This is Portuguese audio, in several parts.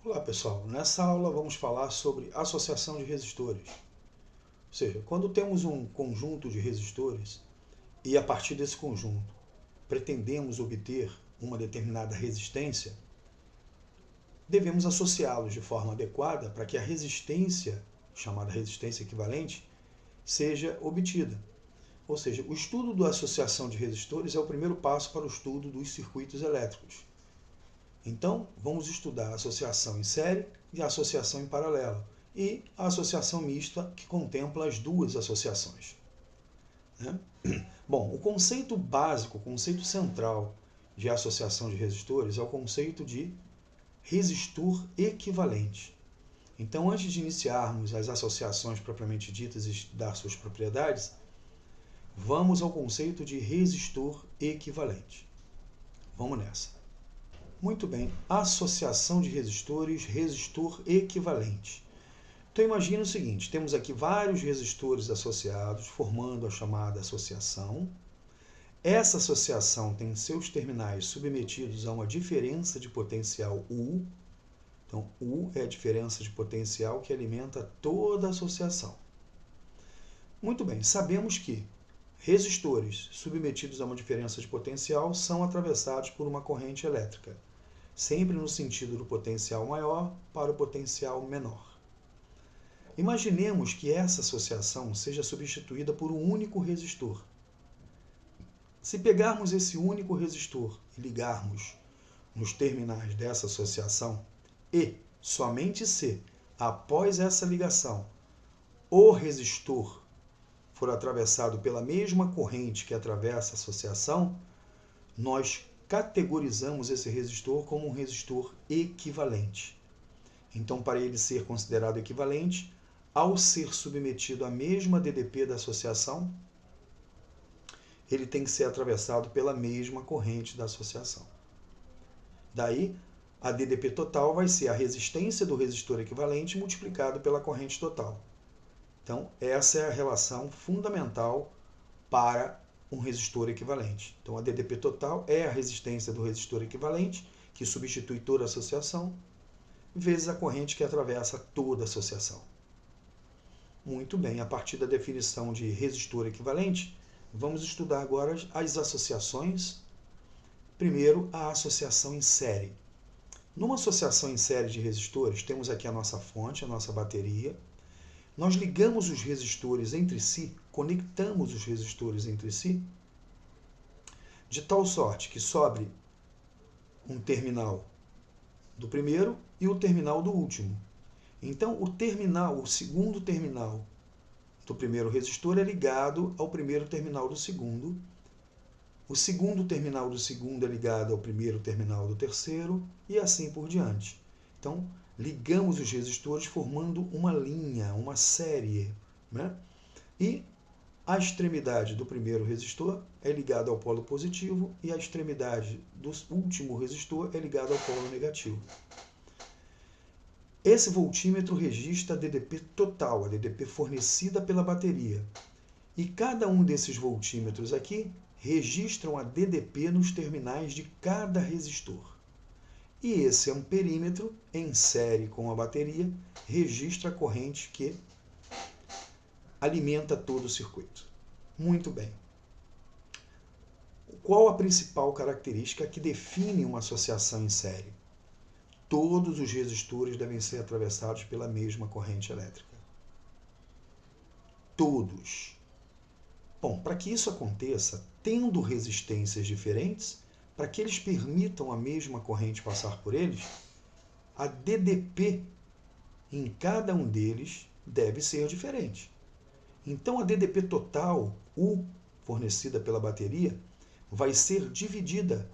Olá pessoal, nessa aula vamos falar sobre associação de resistores. Ou seja, quando temos um conjunto de resistores e a partir desse conjunto pretendemos obter uma determinada resistência, devemos associá-los de forma adequada para que a resistência, chamada resistência equivalente, seja obtida. Ou seja, o estudo da associação de resistores é o primeiro passo para o estudo dos circuitos elétricos. Então, vamos estudar a associação em série e a associação em paralelo, e a associação mista, que contempla as duas associações. Bom, o conceito básico, o conceito central de associação de resistores é o conceito de resistor equivalente. Então, antes de iniciarmos as associações propriamente ditas e estudar suas propriedades, vamos ao conceito de resistor equivalente. Vamos nessa. Muito bem, associação de resistores, resistor equivalente. Então imagina o seguinte, temos aqui vários resistores associados, formando a chamada associação. Essa associação tem seus terminais submetidos a uma diferença de potencial U. Então, U é a diferença de potencial que alimenta toda a associação. Muito bem, sabemos que resistores submetidos a uma diferença de potencial são atravessados por uma corrente elétrica, sempre no sentido do potencial maior para o potencial menor. Imaginemos que essa associação seja substituída por um único resistor. Se pegarmos esse único resistor e ligarmos nos terminais dessa associação e, somente se, após essa ligação, o resistor for atravessado pela mesma corrente que atravessa a associação, nós categorizamos esse resistor como um resistor equivalente. Então, para ele ser considerado equivalente, ao ser submetido à mesma DDP da associação, ele tem que ser atravessado pela mesma corrente da associação. Daí, a DDP total vai ser a resistência do resistor equivalente multiplicado pela corrente total. Então, essa é a relação fundamental para um resistor equivalente. Então, a DDP total é a resistência do resistor equivalente, que substitui toda a associação, vezes a corrente que atravessa toda a associação. Muito bem, a partir da definição de resistor equivalente, vamos estudar agora as associações. Primeiro, a associação em série. Numa associação em série de resistores, temos aqui a nossa fonte, a nossa bateria. Nós ligamos os resistores entre si, conectamos os resistores entre si, de tal sorte que sobre um terminal do primeiro e o terminal do último. Então, o segundo terminal do primeiro resistor é ligado ao primeiro terminal do segundo. O segundo terminal do segundo é ligado ao primeiro terminal do terceiro e assim por diante. Então, ligamos os resistores formando uma linha, uma série. E a extremidade do primeiro resistor é ligada ao polo positivo e a extremidade do último resistor é ligada ao polo negativo. Esse voltímetro registra a DDP total, a DDP fornecida pela bateria. E cada um desses voltímetros aqui registram a DDP nos terminais de cada resistor. E esse amperímetro, em série com a bateria, registra a corrente que alimenta todo o circuito. Muito bem. Qual a principal característica que define uma associação em série? Todos os resistores devem ser atravessados pela mesma corrente elétrica. Todos. Bom, para que isso aconteça, tendo resistências diferentes, para que eles permitam a mesma corrente passar por eles, a DDP em cada um deles deve ser diferente. Então, a DDP total, U, fornecida pela bateria, vai ser dividida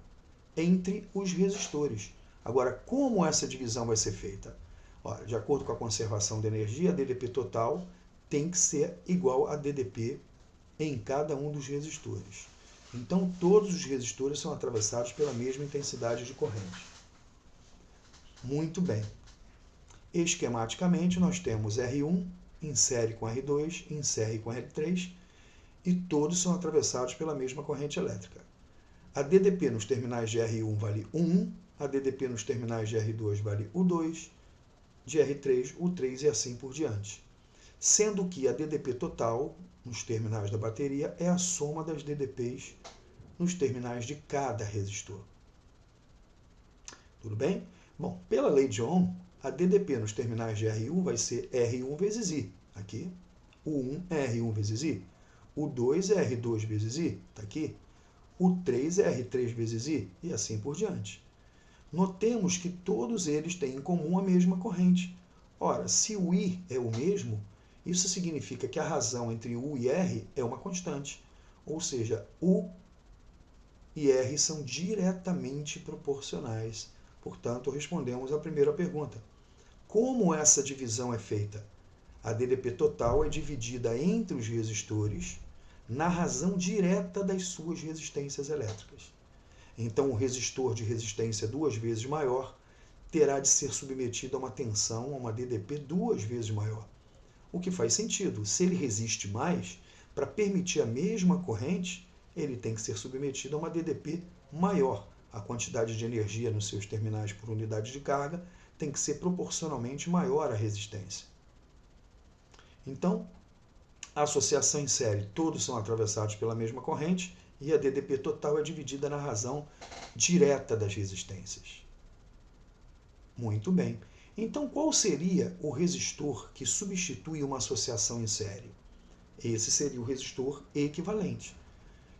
entre os resistores. Agora, como essa divisão vai ser feita? Olha, de acordo com a conservação de energia, a DDP total tem que ser igual a DDP em cada um dos resistores. Então, todos os resistores são atravessados pela mesma intensidade de corrente. Muito bem. Esquematicamente, nós temos R1 em série com R2, em série com R3, e todos são atravessados pela mesma corrente elétrica. A DDP nos terminais de R1 vale U1, a DDP nos terminais de R2 vale U2, de R3, U3 e assim por diante. Sendo que a DDP total, nos terminais da bateria, é a soma das DDPs nos terminais de cada resistor. Tudo bem? Bom, pela lei de Ohm, a DDP nos terminais de R1 vai ser R1 vezes I. Aqui, o 1 é R1 vezes I. O 2 é R2 vezes I. Está aqui. O 3 é R3 vezes I. E assim por diante. Notemos que todos eles têm em comum a mesma corrente. Ora, se o I é o mesmo, isso significa que a razão entre U e R é uma constante. Ou seja, U e R são diretamente proporcionais. Portanto, respondemos à primeira pergunta. Como essa divisão é feita? A DDP total é dividida entre os resistores na razão direta das suas resistências elétricas. Então, o resistor de resistência 2 vezes maior terá de ser submetido a uma tensão, a uma DDP 2 vezes maior. O que faz sentido. Se ele resiste mais, para permitir a mesma corrente, ele tem que ser submetido a uma DDP maior. A quantidade de energia nos seus terminais por unidade de carga tem que ser proporcionalmente maior à resistência. Então, a associação em série, todos são atravessados pela mesma corrente e a DDP total é dividida na razão direta das resistências. Muito bem. Então, qual seria o resistor que substitui uma associação em série? Esse seria o resistor equivalente.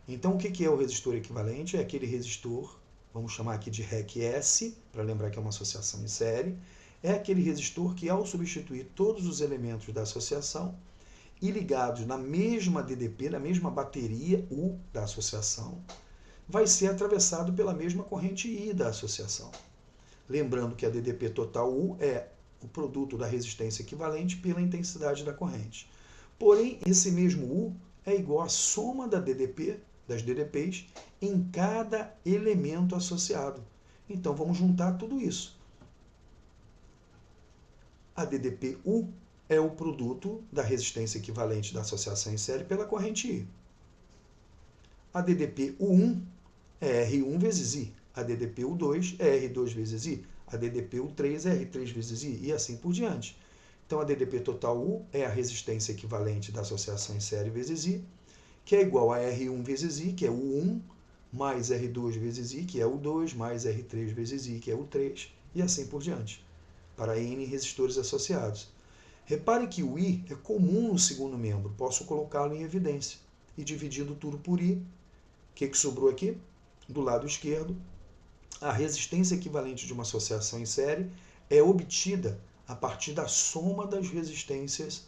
Então, o que é o resistor equivalente? É aquele resistor, vamos chamar aqui de REC-S, para lembrar que é uma associação em série, é aquele resistor que, ao substituir todos os elementos da associação e ligados na mesma DDP, na mesma bateria U da associação, vai ser atravessado pela mesma corrente I da associação. Lembrando que a DDP total U é o produto da resistência equivalente pela intensidade da corrente. Porém, esse mesmo U é igual à soma das DDPs em cada elemento associado. Então, vamos juntar tudo isso. A DDP U é o produto da resistência equivalente da associação em série pela corrente I. A DDP U1 é R1 vezes I. A DDP U2 é R2 vezes I. A DDP U3 é R3 vezes I. E assim por diante. Então, a DDP total U é a resistência equivalente da associação em série vezes I, que é igual a R1 vezes I, que é o U1, mais R2 vezes I, que é o U2, mais R3 vezes I, que é o U3, e assim por diante, para N resistores associados. Repare que o I é comum no segundo membro, posso colocá-lo em evidência. E dividindo tudo por I, o que sobrou aqui? Do lado esquerdo, a resistência equivalente de uma associação em série é obtida a partir da soma das resistências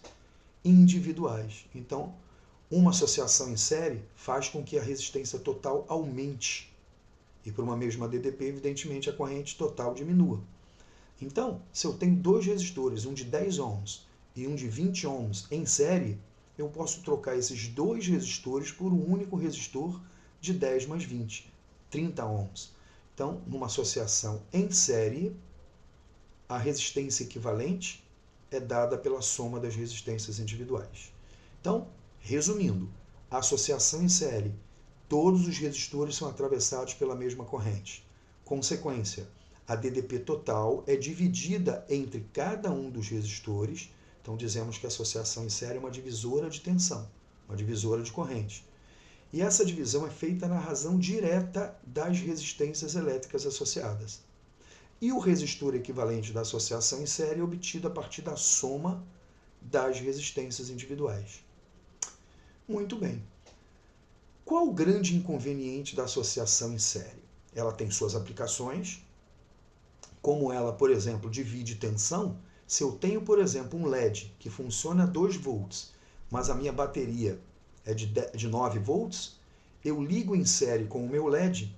individuais. Então, uma associação em série faz com que a resistência total aumente. E por uma mesma DDP, evidentemente, a corrente total diminua. Então, se eu tenho dois resistores, um de 10 ohms e um de 20 ohms em série, eu posso trocar esses dois resistores por um único resistor de 10 mais 20, 30 ohms. Então, numa associação em série, a resistência equivalente é dada pela soma das resistências individuais. Então, resumindo, a associação em série, todos os resistores são atravessados pela mesma corrente. Consequência, a DDP total é dividida entre cada um dos resistores. Então, dizemos que a associação em série é uma divisora de tensão, uma divisora de corrente. E essa divisão é feita na razão direta das resistências elétricas associadas. E o resistor equivalente da associação em série é obtido a partir da soma das resistências individuais. Muito bem. Qual o grande inconveniente da associação em série? Ela tem suas aplicações, como ela, por exemplo, divide tensão. Se eu tenho, por exemplo, um LED que funciona a 2 volts, mas a minha bateria é de 9 volts, eu ligo em série com o meu LED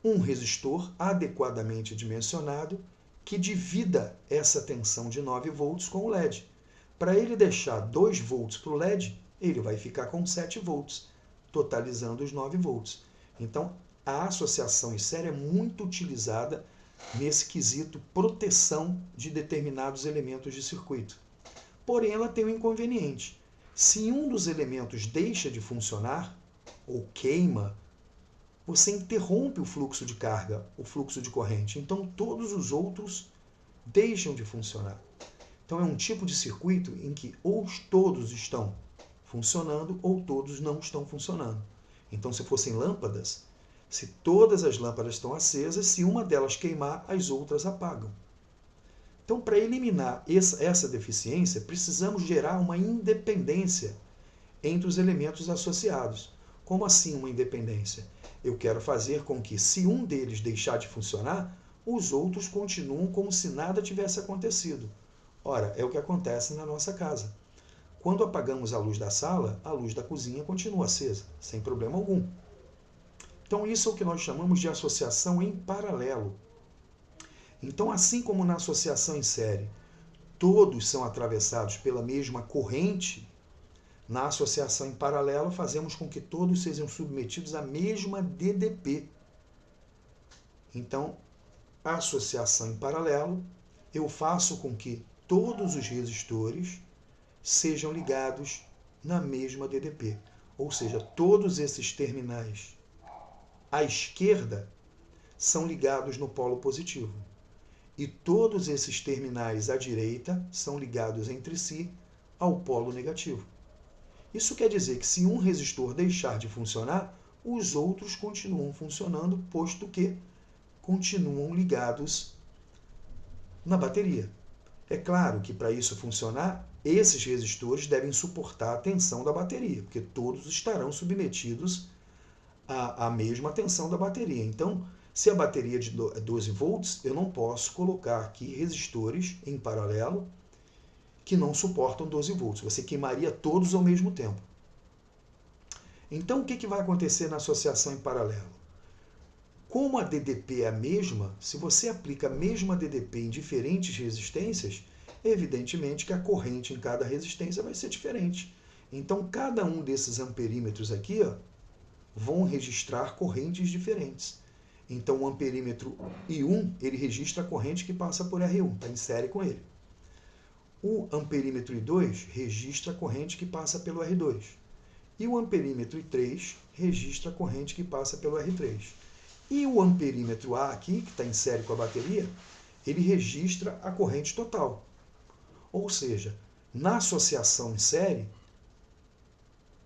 um resistor adequadamente dimensionado que divida essa tensão de 9 volts com o LED. Para ele deixar 2 volts para o LED, ele vai ficar com 7 volts, totalizando os 9 volts. Então, a associação em série é muito utilizada nesse quesito proteção de determinados elementos de circuito. Porém, ela tem um inconveniente. Se um dos elementos deixa de funcionar ou queima, você interrompe o fluxo de carga, o fluxo de corrente. Então, todos os outros deixam de funcionar. Então é um tipo de circuito em que ou todos estão funcionando ou todos não estão funcionando. Então, se fossem lâmpadas, se todas as lâmpadas estão acesas, se uma delas queimar, as outras apagam. Então, para eliminar essa deficiência, precisamos gerar uma independência entre os elementos associados. Como assim uma independência? Eu quero fazer com que, se um deles deixar de funcionar, os outros continuam como se nada tivesse acontecido. Ora, é o que acontece na nossa casa. Quando apagamos a luz da sala, a luz da cozinha continua acesa, sem problema algum. Então, isso é o que nós chamamos de associação em paralelo. Então, assim como na associação em série, todos são atravessados pela mesma corrente, na associação em paralelo, fazemos com que todos sejam submetidos à mesma DDP. Então, a associação em paralelo, eu faço com que todos os resistores sejam ligados na mesma DDP. Ou seja, todos esses terminais à esquerda são ligados no polo positivo. E todos esses terminais à direita são ligados entre si ao polo negativo. Isso quer dizer que se um resistor deixar de funcionar, os outros continuam funcionando, posto que continuam ligados na bateria. É claro que para isso funcionar, esses resistores devem suportar a tensão da bateria, porque todos estarão submetidos à mesma tensão da bateria. Então, se a bateria é de 12 volts, eu não posso colocar aqui resistores em paralelo que não suportam 12 volts. Você queimaria todos ao mesmo tempo. Então, o que vai acontecer na associação em paralelo? Como a DDP é a mesma, se você aplica a mesma DDP em diferentes resistências, evidentemente que a corrente em cada resistência vai ser diferente. Então, cada um desses amperímetros aqui vão registrar correntes diferentes. Então, o amperímetro I1, ele registra a corrente que passa por R1, está em série com ele. O amperímetro I2 registra a corrente que passa pelo R2. E o amperímetro I3 registra a corrente que passa pelo R3. E o amperímetro A aqui, que está em série com a bateria, ele registra a corrente total. Ou seja, na associação em série,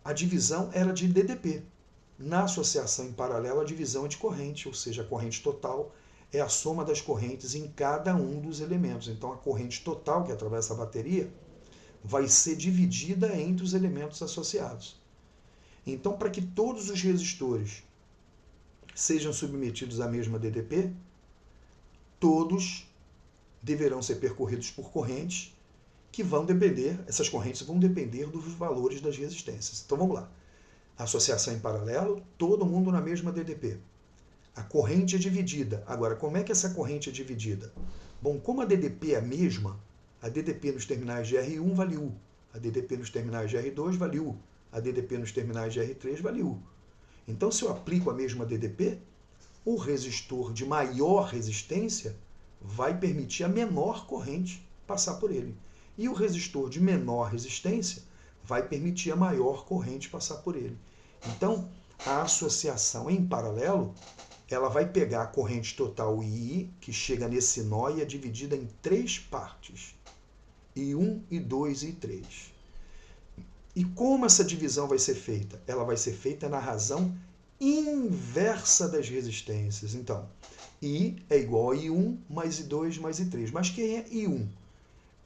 a divisão era de DDP. Na associação em paralelo, a divisão é de corrente, ou seja, a corrente total é a soma das correntes em cada um dos elementos. Então, a corrente total que atravessa a bateria vai ser dividida entre os elementos associados. Então, para que todos os resistores sejam submetidos à mesma DDP, todos deverão ser percorridos por correntes que vão depender, essas correntes vão depender dos valores das resistências. Então, vamos lá. Associação em paralelo, todo mundo na mesma DDP. A corrente é dividida. Agora, como é que essa corrente é dividida? Bom, como a DDP é a mesma, a DDP nos terminais de R1 vale U, a DDP nos terminais de R2 vale U, a DDP nos terminais de R3 vale U. Então, se eu aplico a mesma DDP, o resistor de maior resistência vai permitir a menor corrente passar por ele. E o resistor de menor resistência vai permitir a maior corrente passar por ele. Então, a associação em paralelo, ela vai pegar a corrente total I, que chega nesse nó e é dividida em 3 partes. I1, I2 e I3. E como essa divisão vai ser feita? Ela vai ser feita na razão inversa das resistências. Então, I é igual a I1 mais I2 mais I3. Mas quem é I1?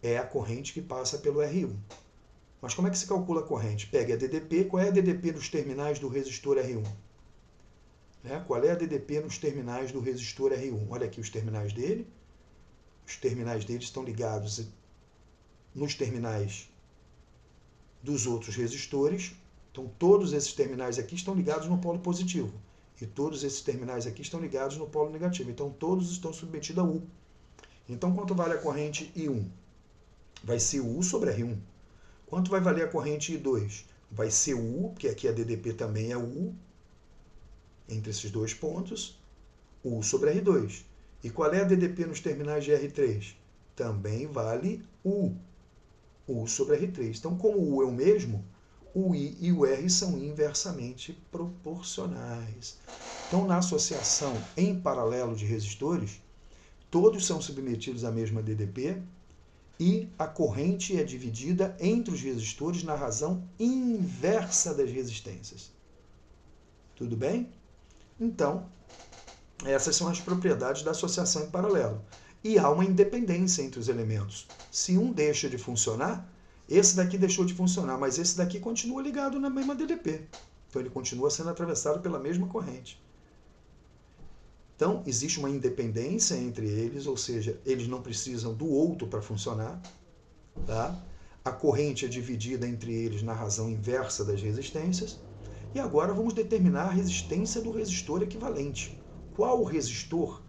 É a corrente que passa pelo R1. Mas como é que se calcula a corrente? Pega a DDP. Qual é a DDP nos terminais do resistor R1? Qual é a DDP nos terminais do resistor R1? Olha aqui os terminais dele. Os terminais dele estão ligados nos terminais dos outros resistores. Então, todos esses terminais aqui estão ligados no polo positivo. E todos esses terminais aqui estão ligados no polo negativo. Então, todos estão submetidos a U. Então, quanto vale a corrente I1? Vai ser U sobre R1. Quanto vai valer a corrente I2? Vai ser U, porque aqui a DDP também é U, entre esses dois pontos, U sobre R2. E qual é a DDP nos terminais de R3? Também vale U, U sobre R3. Então, como o U é o mesmo, o I e o R são inversamente proporcionais. Então, na associação em paralelo de resistores, todos são submetidos à mesma DDP e a corrente é dividida entre os resistores na razão inversa das resistências. Tudo bem? Então, essas são as propriedades da associação em paralelo. E há uma independência entre os elementos. Se um deixa de funcionar, esse daqui deixou de funcionar, mas esse daqui continua ligado na mesma DDP. Então ele continua sendo atravessado pela mesma corrente. Então, existe uma independência entre eles, ou seja, eles não precisam do outro para funcionar. Tá? A corrente é dividida entre eles na razão inversa das resistências. E agora vamos determinar a resistência do resistor equivalente. Qual o resistor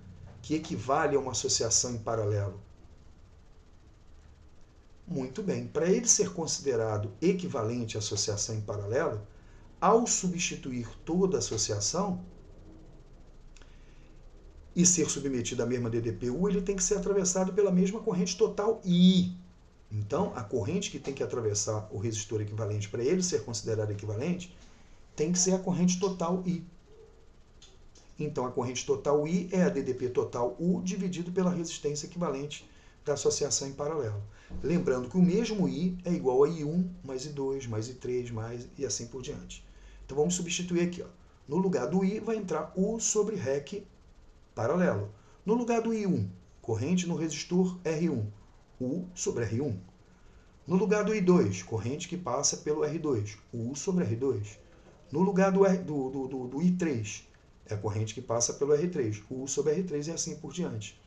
que equivale a uma associação em paralelo? Muito bem, para ele ser considerado equivalente à associação em paralelo, ao substituir toda a associação e ser submetido à mesma DDPU, ele tem que ser atravessado pela mesma corrente total I. Então, a corrente que tem que atravessar o resistor equivalente para ele ser considerado equivalente tem que ser a corrente total I. Então, a corrente total I é a DDP total U dividido pela resistência equivalente da associação em paralelo. Lembrando que o mesmo I é igual a I1 mais I2 mais I3 mais e assim por diante. Então, vamos substituir aqui. Ó. No lugar do I vai entrar U sobre REC paralelo. No lugar do I1, corrente no resistor R1, U sobre R1. No lugar do I2, corrente que passa pelo R2, U sobre R2. No lugar do I3, é a corrente que passa pelo R3, U sobre R3 e assim por diante.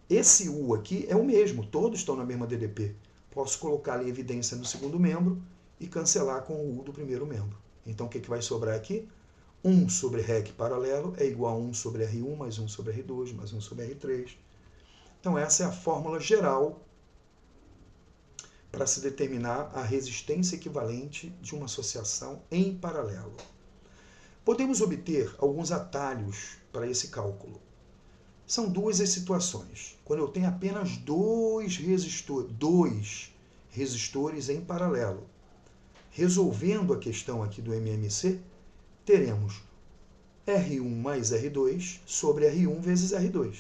Esse U aqui é o mesmo, todos estão na mesma DDP. Posso colocar em evidência no segundo membro e cancelar com o U do primeiro membro. Então, o que vai sobrar aqui? 1 sobre REC paralelo é igual a 1 sobre R1 mais 1 sobre R2 mais 1 sobre R3. Então, essa é a fórmula geral para se determinar a resistência equivalente de uma associação em paralelo. Podemos obter alguns atalhos para esse cálculo. São duas as situações. Quando eu tenho apenas dois resistores em paralelo. Resolvendo a questão aqui do MMC, teremos R1 mais R2 sobre R1 vezes R2.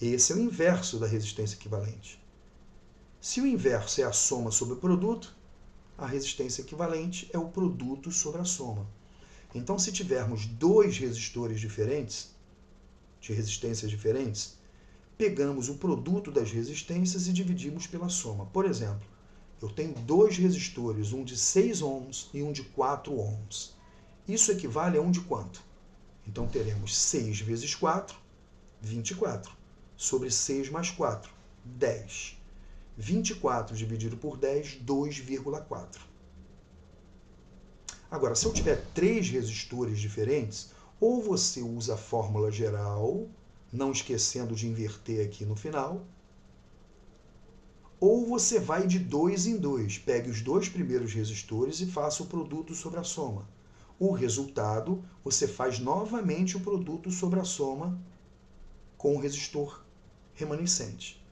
Esse é o inverso da resistência equivalente. Se o inverso é a soma sobre o produto, a resistência equivalente é o produto sobre a soma. Então, se tivermos dois resistores diferentes, de resistências diferentes, pegamos o produto das resistências e dividimos pela soma. Por exemplo, eu tenho dois resistores, um de 6 ohms e um de 4 ohms. Isso equivale a um de quanto? Então, teremos 6 vezes 4, 24, sobre 6 mais 4, 10. 24 dividido por 10, 2,4. Agora, se eu tiver 3 resistores diferentes, ou você usa a fórmula geral, não esquecendo de inverter aqui no final, ou você vai de 2 em 2, pegue os dois primeiros resistores e faça o produto sobre a soma. O resultado, você faz novamente o produto sobre a soma com o resistor remanescente.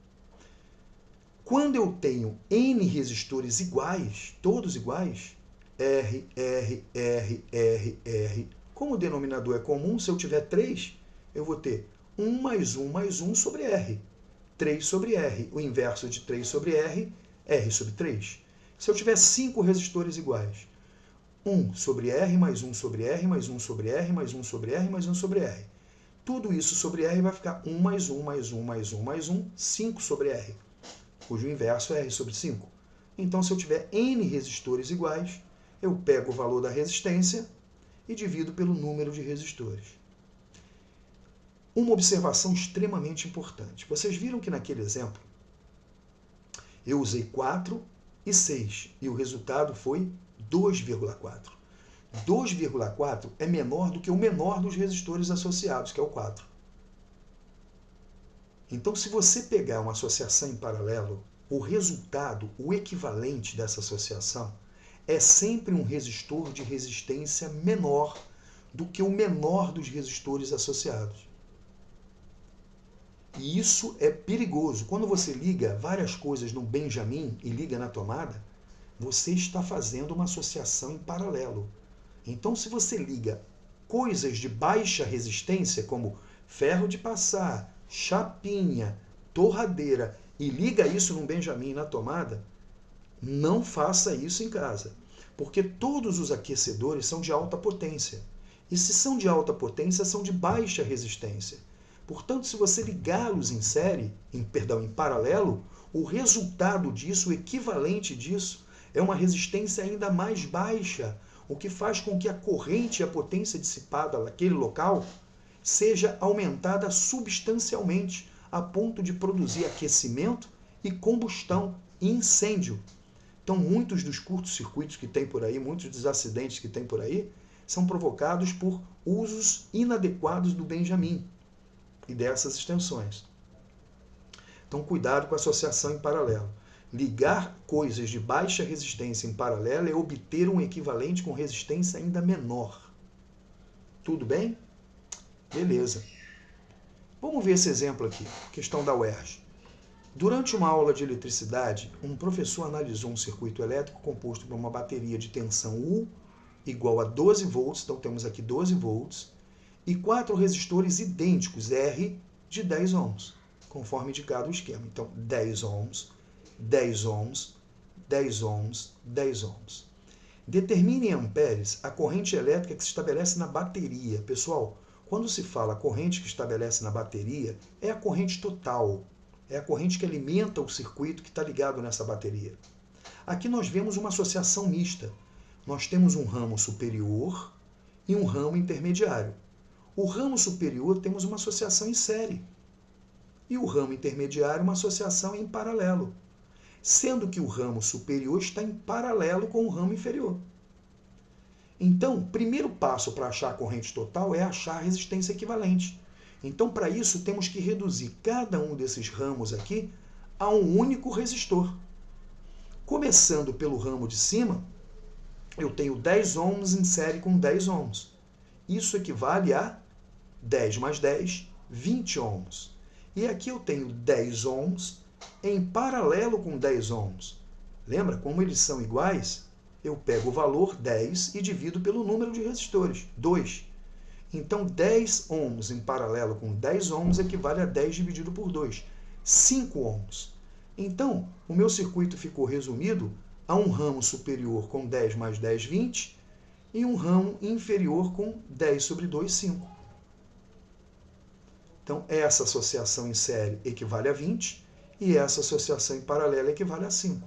Quando eu tenho N resistores iguais, todos iguais, R, R, R, R, R, como o denominador é comum, se eu tiver 3, eu vou ter 1 mais 1 mais 1 sobre R. 3 sobre R. O inverso de 3 sobre R, R sobre 3. Se eu tiver 5 resistores iguais, 1 sobre R mais 1 sobre R mais 1 sobre R mais 1 sobre R mais 1 sobre R. Tudo isso sobre R vai ficar 1 mais 1 mais 1 mais 1 mais 1, 5 sobre R, cujo inverso é R sobre 5. Então, se eu tiver N resistores iguais, eu pego o valor da resistência e divido pelo número de resistores. Uma observação extremamente importante. Vocês viram que naquele exemplo eu usei 4 e 6 e o resultado foi 2,4. 2,4 é menor do que o menor dos resistores associados, que é o 4. Então, se você pegar uma associação em paralelo, o resultado, o equivalente dessa associação, é sempre um resistor de resistência menor do que o menor dos resistores associados. E isso é perigoso. Quando você liga várias coisas no Benjamin e liga na tomada, você está fazendo uma associação em paralelo. Então, se você liga coisas de baixa resistência, como ferro de passar, chapinha, torradeira e liga isso num Benjamin na tomada, não faça isso em casa, porque todos os aquecedores são de alta potência. E se são de alta potência, são de baixa resistência. Portanto, se você ligá-los em série, em paralelo, o resultado disso, o equivalente disso, é uma resistência ainda mais baixa, o que faz com que a corrente e a potência dissipada naquele local seja aumentada substancialmente, a ponto de produzir aquecimento e combustão e incêndio. Então, muitos dos curtos-circuitos que tem por aí, muitos dos acidentes que tem por aí, são provocados por usos inadequados do Benjamin e dessas extensões. Então, cuidado com a associação em paralelo. Ligar coisas de baixa resistência em paralelo é obter um equivalente com resistência ainda menor. Tudo bem? Beleza. Vamos ver esse exemplo aqui, questão da UERJ. Durante uma aula de eletricidade, um professor analisou um circuito elétrico composto por uma bateria de tensão U igual a 12 volts, então temos aqui 12 volts, e 4 resistores idênticos R de 10 ohms, conforme indicado o esquema. Então, 10 ohms, 10 ohms, 10 ohms, 10 ohms. Determine em amperes a corrente elétrica que se estabelece na bateria. Pessoal, quando se fala corrente que estabelece na bateria, é a corrente total. É a corrente que alimenta o circuito que está ligado nessa bateria. Aqui nós vemos uma associação mista. Nós temos um ramo superior e um ramo intermediário. O ramo superior temos uma associação em série. E o ramo intermediário uma associação em paralelo. Sendo que o ramo superior está em paralelo com o ramo inferior. Então, o primeiro passo para achar a corrente total é achar a resistência equivalente. Então, para isso, temos que reduzir cada um desses ramos aqui a um único resistor. Começando pelo ramo de cima, eu tenho 10 ohms em série com 10 ohms. Isso equivale a 10 mais 10, 20 ohms. E aqui eu tenho 10 ohms em paralelo com 10 ohms. Lembra? Como eles são iguais, eu pego o valor 10 e divido pelo número de resistores, 2. Então, 10 ohms em paralelo com 10 ohms equivale a 10 dividido por 2, 5 ohms. Então, o meu circuito ficou resumido a um ramo superior com 10 mais 10, 20, e um ramo inferior com 10 sobre 2, 5. Então, essa associação em série equivale a 20, e essa associação em paralelo equivale a 5.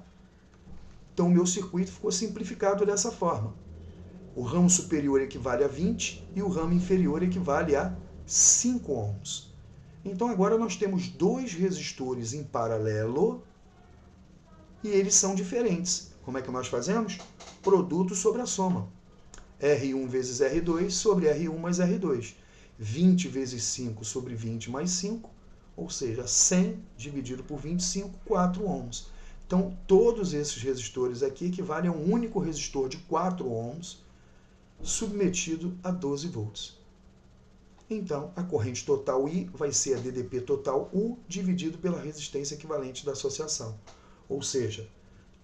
Então, o meu circuito ficou simplificado dessa forma. O ramo superior equivale a 20 e o ramo inferior equivale a 5 ohms. Então, agora nós temos dois resistores em paralelo e eles são diferentes. Como é que nós fazemos? Produto sobre a soma. R1 vezes R2 sobre R1 mais R2. 20 vezes 5 sobre 20 mais 5, ou seja, 100 dividido por 25, 4 ohms. Então, todos esses resistores aqui equivalem a um único resistor de 4 ohms submetido a 12 volts. Então, a corrente total I vai ser a DDP total U dividido pela resistência equivalente da associação. Ou seja,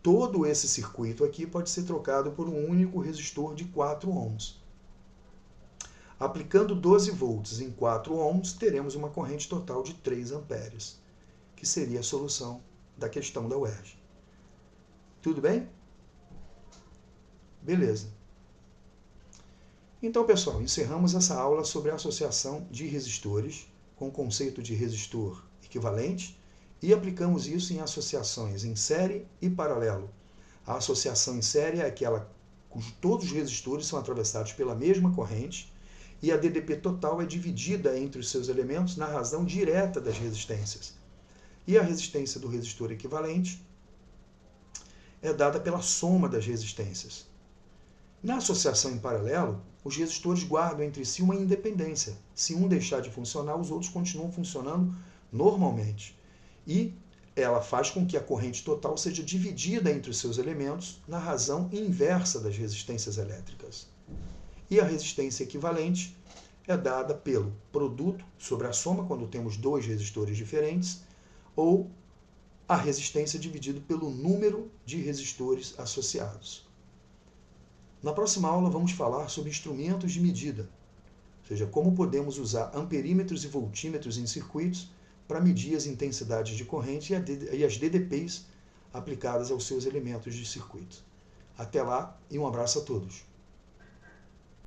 todo esse circuito aqui pode ser trocado por um único resistor de 4 ohms. Aplicando 12 volts em 4 ohms, teremos uma corrente total de 3 amperes, que seria a solução da questão da UERJ. Tudo bem? Beleza. Então, pessoal, encerramos essa aula sobre a associação de resistores com o conceito de resistor equivalente e aplicamos isso em associações em série e paralelo. A associação em série é aquela cujo todos os resistores são atravessados pela mesma corrente e a DDP total é dividida entre os seus elementos na razão direta das resistências. E a resistência do resistor equivalente é dada pela soma das resistências. Na associação em paralelo, os resistores guardam entre si uma independência. Se um deixar de funcionar, os outros continuam funcionando normalmente. E ela faz com que a corrente total seja dividida entre os seus elementos na razão inversa das resistências elétricas. E a resistência equivalente é dada pelo produto sobre a soma, quando temos dois resistores diferentes, ou a resistência dividido pelo número de resistores associados. Na próxima aula vamos falar sobre instrumentos de medida, ou seja, como podemos usar amperímetros e voltímetros em circuitos para medir as intensidades de corrente e as DDPs aplicadas aos seus elementos de circuito. Até lá e um abraço a todos.